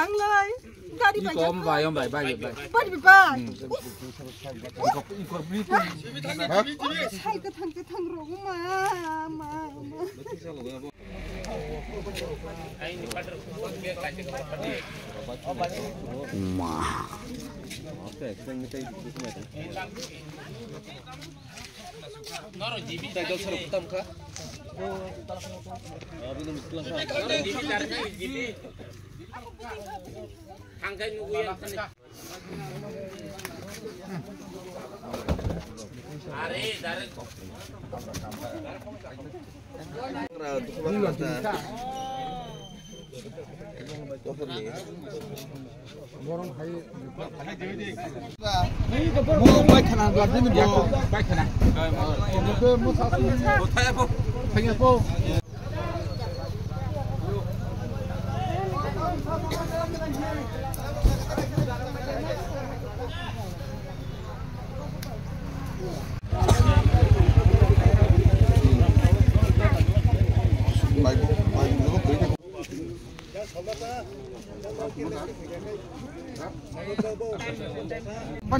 Langlai. Gari Iko om bay. Bari ba. Sai ka thang ro ma. Naro jibi tagal sarap hitam kah? Belum pulang kah? Jibi. Angkai nunggu ya. Dari.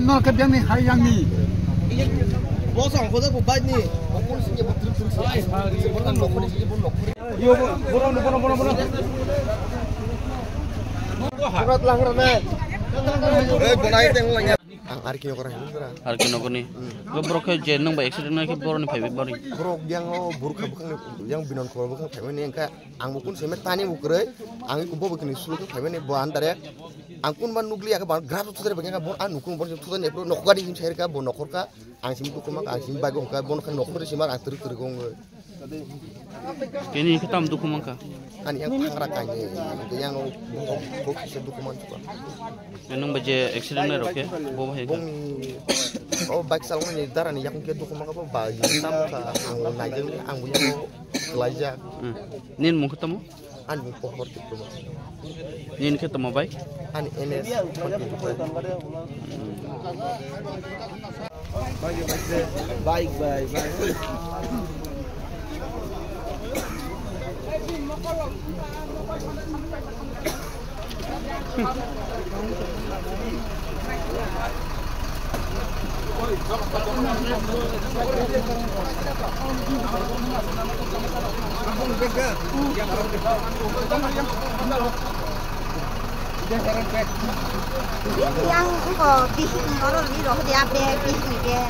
Nol kebiang ni hari yang ni. Bos orang kau tu baik ni. Aku sini betul sini. Bukan lokor ni sini pun lokor. Yo, borong. Surat langgar ni. Bonai tengok lagi. Ang arki nokor ni. Arki nokor ni. Gebrok ke jeneng baik accident lagi boron ni payah bari. Brok yang buruk bukan yang binon kor bukan payah ni engkau. Ang bukan semet tani bukre. Ang iku bukan isu tu payah ni buan antara. Angkun man nukli agak grab tu tadi bagian bon nukun bon tu tadi nepro nokor di sini ka bon nokor ka angsim tu kumak angsim bago ka bon kan nokor di sini ang terik gong Kini ketam tu kumak ka ani yang pangra kanye yang bok sedu kuman juga menung baje accident ni roke bo he bong baik salon ni darah ni yang ke tu kumak apa baju hitam ka ang najeng ang punya kelaja nin mau ketemu ani pohor tu nin ketemu baik ani NS baik. Yang engkau bising orang ni roh dia bising dia.